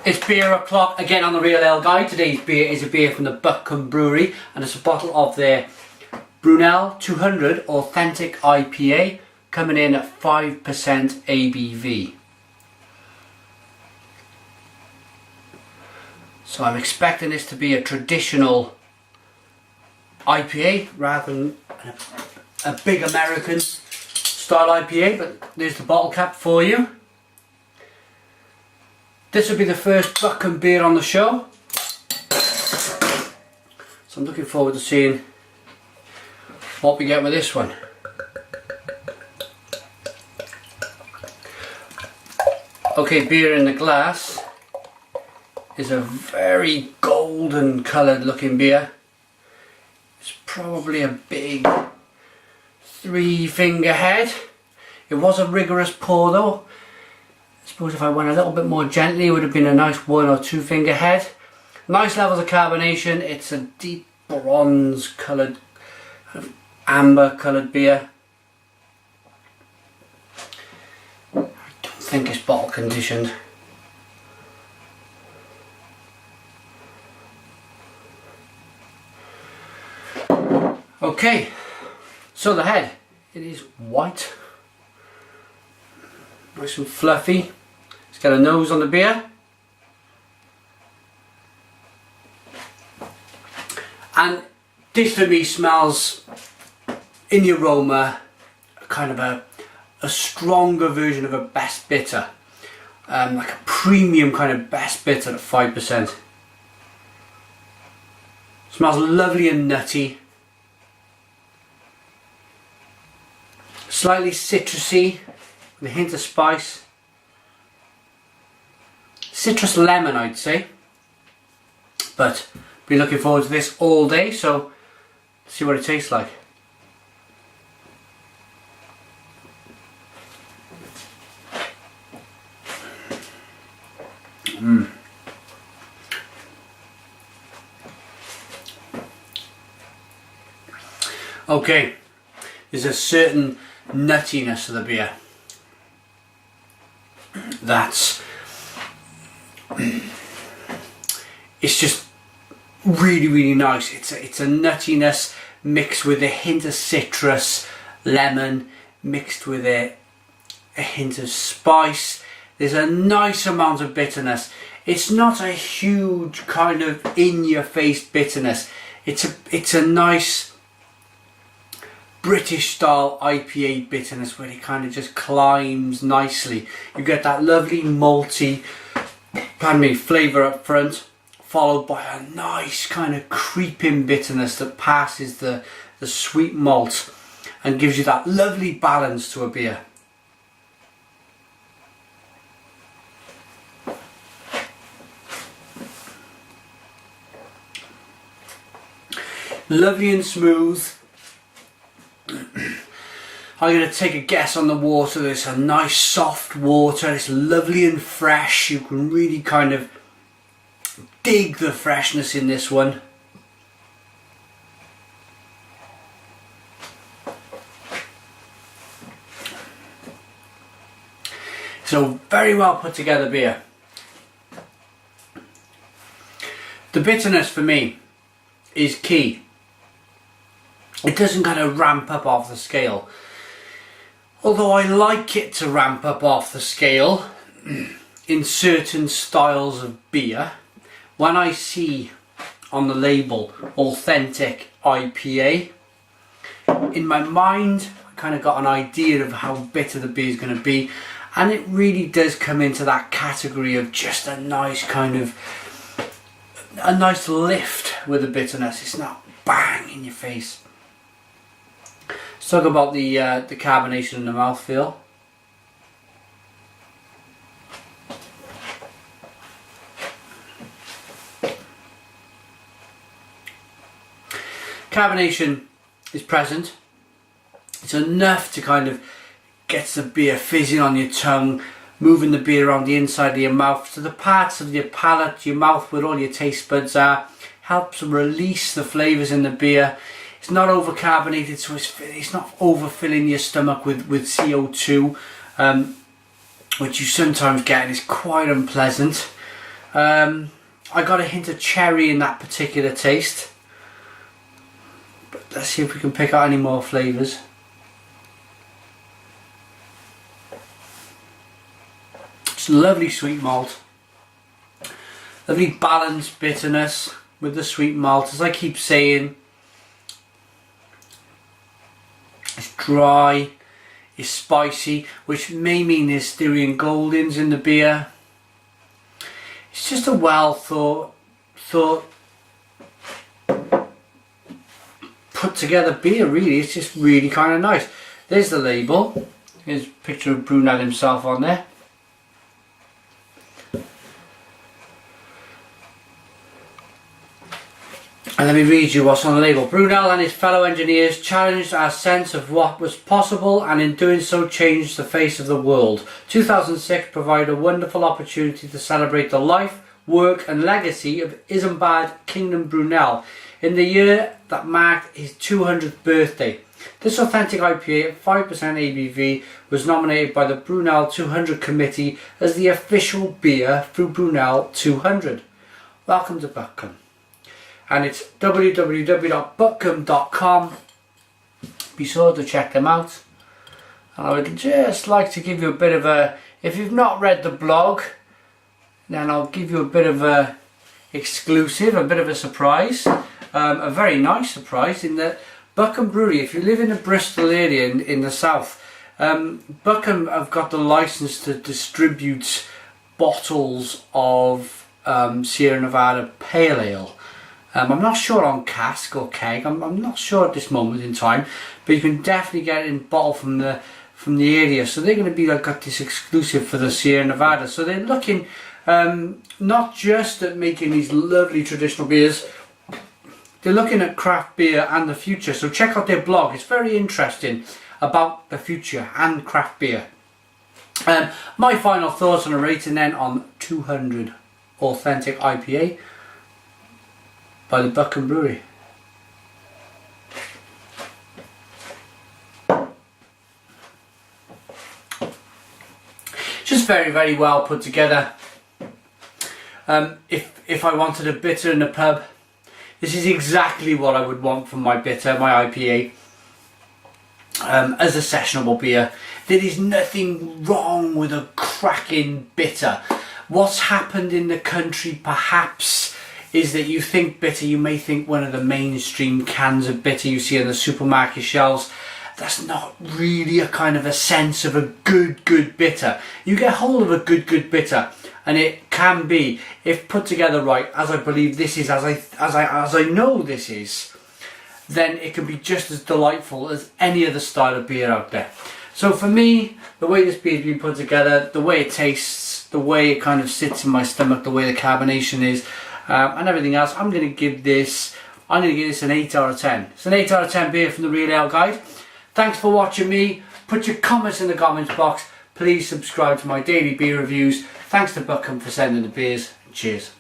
It's beer o'clock again on the Real Ale Guide. Today's beer is a beer from the Butcombe Brewery and it's a bottle of their Brunel 200 Authentic IPA coming in at 5% ABV. So I'm expecting this to be a traditional IPA rather than a big American style IPA, but there's the bottle cap for you. This will be the first Butcombe beer on the show, so I'm looking forward to seeing what we get with this one. Okay, beer in the glass is a very golden coloured looking beer. It's probably a big 3-finger head. It was a rigorous pour though. I suppose if I went a little bit more gently it would have been a nice 1 or 2 finger head. Nice levels of carbonation. It's a deep bronze coloured, amber coloured beer. I don't think it's bottle conditioned. Okay, so the head, it is white, nice and fluffy. It's got a nose on the beer, and this for me smells, in the aroma, kind of a stronger version of a best bitter, like a premium kind of best bitter at 5%. Smells lovely and nutty. Slightly citrusy, with a hint of spice. Citrus lemon, I'd say. But been looking forward to this all day, so let's see what it tastes like. Okay, there's a certain nuttiness to the beer that's it's just really nice. It's a nuttiness mixed with a hint of citrus, lemon mixed with a hint of spice. There's a nice amount of bitterness. It's not a huge kind of in your face bitterness. It's a nice British style IPA bitterness where it kind of just climbs nicely. You get that lovely malty, flavour up front, followed by a nice kind of creeping bitterness that passes the sweet malt and gives you that lovely balance to a beer. Lovely and smooth. I'm going to take a guess on the water. It's a nice soft water. It's lovely and fresh. You can really kind of dig the freshness in this one. So very well put together beer. The bitterness for me is key. It doesn't kind of ramp up off the scale. Although I like it to ramp up off the scale in certain styles of beer. When I see on the label Authentic IPA, in my mind I kind of got an idea of how bitter the beer is going to be, and it really does come into that category of just a nice kind of a nice lift with the bitterness. It's not bang in your face. Let's talk about the carbonation and the mouthfeel. Carbonation is present. It's enough to kind of get the beer fizzing on your tongue, moving the beer around the inside of your mouth to the parts of your palate, your mouth where all your taste buds are. Helps release the flavours in the beer. It's not overcarbonated, so it's not overfilling your stomach with CO2, which you sometimes get, and it's quite unpleasant. I got a hint of cherry in that particular taste. But let's see if we can pick out any more flavours. It's lovely sweet malt. Lovely balanced bitterness with the sweet malt. As I keep saying, it's dry, it's spicy, which may mean there's Styrian Goldings in the beer. It's just a well thought put together beer, really. It's just really kind of nice. There's the label. Here's a picture of Brunel himself on there. And let me read you what's on the label. Brunel and his fellow engineers challenged our sense of what was possible, and in doing so changed the face of the world. 2006 provided a wonderful opportunity to celebrate the life, work and legacy of Isambard Kingdom Brunel in the year that marked his 200th birthday. This authentic IPA at 5% ABV was nominated by the Brunel 200 committee as the official beer through Brunel 200. Welcome to Butcombe. And it's www.butcombe.com. Be sure to check them out. And I would just like to give you a bit of a, if you've not read the blog, then I'll give you a bit of a exclusive, a bit of a surprise, a very nice surprise, in that Butcombe Brewery, if you live in the Bristol area in the south, Butcombe have got the license to distribute bottles of Sierra Nevada Pale Ale. I'm not sure on cask or keg. I'm not sure at this moment in time, but you can definitely get it in bottle from the area. So they're going to be like got this exclusive for the Sierra Nevada. So they're looking not just at making these lovely traditional beers. They're looking at craft beer and the future. So check out their blog. It's very interesting about the future and craft beer. My final thoughts on a rating then on 200 Authentic IPA by the Butcombe Brewery. Just very, very well put together. If I wanted a bitter in a pub, this is exactly what I would want from my bitter, my IPA. As a sessionable beer, there is nothing wrong with a cracking bitter. What's happened in the country perhaps is that you think bitter, you may think one of the mainstream cans of bitter you see on the supermarket shelves. That's not really a kind of a sense of a good bitter. You get hold of a good bitter, and it can be, if put together right, as I believe this is, as I know this is, then it can be just as delightful as any other style of beer out there. So for me, the way this beer's been put together, the way it tastes, the way it kind of sits in my stomach, the way the carbonation is, and everything else, I'm going to give this an 8 out of 10. It's an 8 out of 10 beer from the Real Ale Guide. Thanks for watching me. Put your comments in the comments box. Please subscribe to my daily beer reviews. Thanks to Butcombe for sending the beers. Cheers.